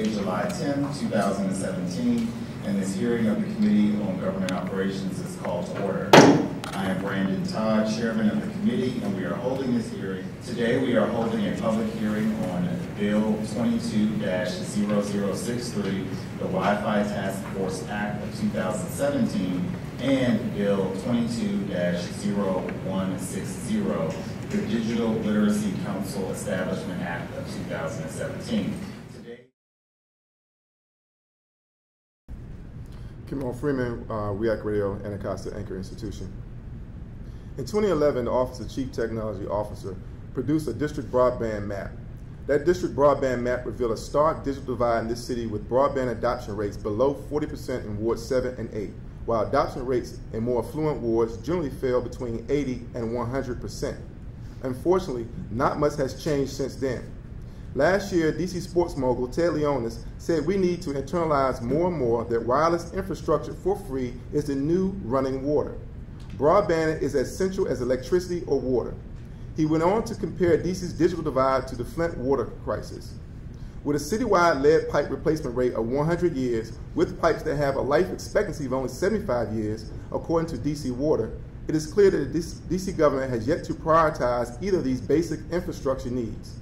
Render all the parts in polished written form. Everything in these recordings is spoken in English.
Monday, July 10, 2017, and this hearing of the Committee on Government Operations is called to order. I am Brandon Todd, Chairman of the committee, and we are holding this hearing. Today we are holding a public hearing on Bill 22-0063, the Wi-Fi Task Force Act of 2017, and Bill 22-0160, the Digital Literacy Council Establishment Act of 2017. Kimon Freeman, REACT Radio, Anacostia Anchor Institution. In 2011, the Office of Chief Technology Officer produced a district broadband map. That district broadband map revealed a stark digital divide in this city with broadband adoption rates below 40% in Wards 7 and 8, while adoption rates in more affluent wards generally fell between 80 and 100%. Unfortunately, not much has changed since then. Last year, DC sports mogul Ted Leonis said we need to internalize more and more that wireless infrastructure for free is the new running water. Broadband is as essential as electricity or water. He went on to compare DC's digital divide to the Flint water crisis. With a citywide lead pipe replacement rate of 100 years, with pipes that have a life expectancy of only 75 years, according to DC Water, it is clear that the DC government has yet to prioritize either of these basic infrastructure needs.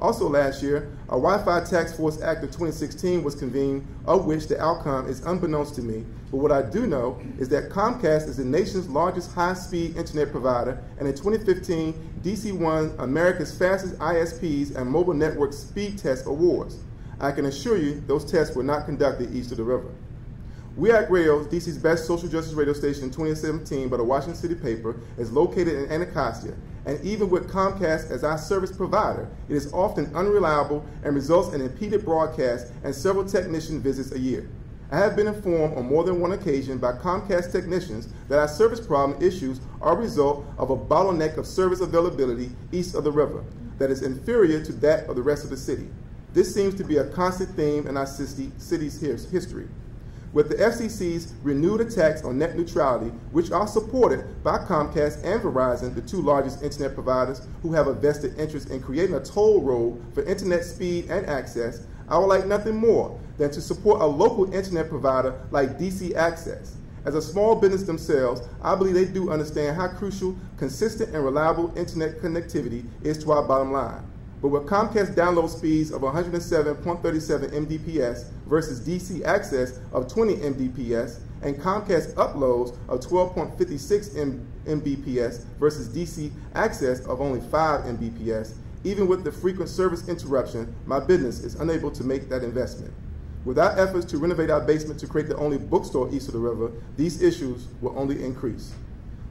Also last year, a Wi-Fi Task Force Act of 2016 was convened, of which the outcome is unbeknownst to me, but what I do know is that Comcast is the nation's largest high-speed internet provider, and in 2015, DC won America's fastest ISPs and mobile network speed test awards. I can assure you those tests were not conducted east of the river. REACT Radio, DC's best social justice radio station in 2017 by the Washington City paper, is located in Anacostia, and even with Comcast as our service provider, it is often unreliable and results in impeded broadcasts and several technician visits a year. I have been informed on more than one occasion by Comcast technicians that our service problem issues are a result of a bottleneck of service availability east of the river that is inferior to that of the rest of the city. This seems to be a constant theme in our city's history. With the FCC's renewed attacks on net neutrality, which are supported by Comcast and Verizon, the two largest internet providers who have a vested interest in creating a toll road for internet speed and access, I would like nothing more than to support a local internet provider like DC Access. As a small business themselves, I believe they do understand how crucial consistent and reliable internet connectivity is to our bottom line. But with Comcast download speeds of 107.37 Mbps versus DC Access of 20 Mbps, and Comcast uploads of 12.56 Mbps versus DC Access of only 5 Mbps, even with the frequent service interruption, my business is unable to make that investment. With our efforts to renovate our basement to create the only bookstore east of the river, these issues will only increase.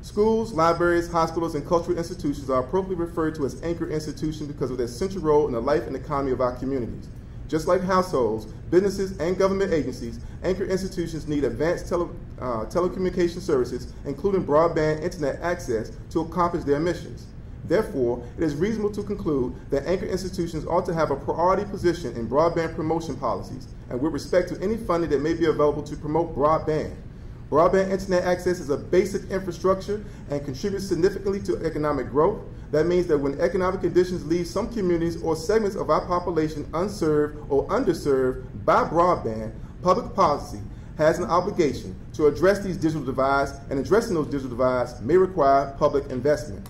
Schools, libraries, hospitals, and cultural institutions are appropriately referred to as anchor institutions because of their central role in the life and economy of our communities. Just like households, businesses, and government agencies, anchor institutions need advanced telecommunication services, including broadband internet access, to accomplish their missions. Therefore, it is reasonable to conclude that anchor institutions ought to have a priority position in broadband promotion policies, and with respect to any funding that may be available to promote broadband. Broadband internet access is a basic infrastructure and contributes significantly to economic growth. That means that when economic conditions leave some communities or segments of our population unserved or underserved by broadband, public policy has an obligation to address these digital divides, and addressing those digital divides may require public investment.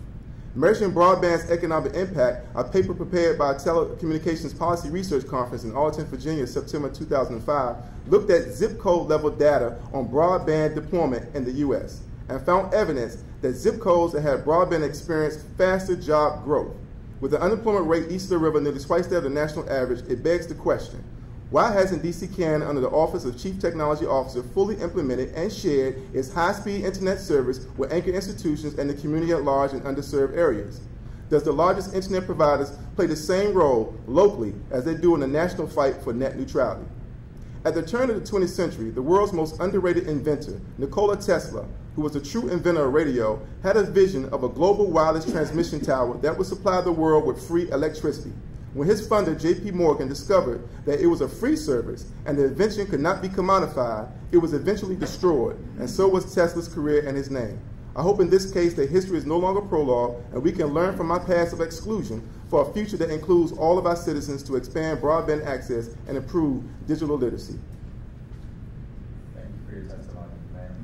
Measuring broadband's economic impact, a paper prepared by a Telecommunications Policy Research Conference in Arlington, Virginia, September 2005, looked at zip code level data on broadband deployment in the U.S. and found evidence that zip codes that had broadband experienced faster job growth. With the unemployment rate east of the river nearly twice that of the national average, it begs the question, why hasn't DC Canada, under the Office of Chief Technology Officer, fully implemented and shared its high-speed internet service with anchor institutions and the community at large in underserved areas? Does the largest internet providers play the same role locally as they do in the national fight for net neutrality? At the turn of the 20th century, the world's most underrated inventor, Nikola Tesla, who was a true inventor of radio, had a vision of a global wireless transmission tower that would supply the world with free electricity. When his funder, J.P. Morgan, discovered that it was a free service and the invention could not be commodified, it was eventually destroyed, and so was Tesla's career and his name. I hope in this case that history is no longer prologue and we can learn from our past of exclusion, for a future that includes all of our citizens to expand broadband access and improve digital literacy. Thank you for your testimony, Mayor.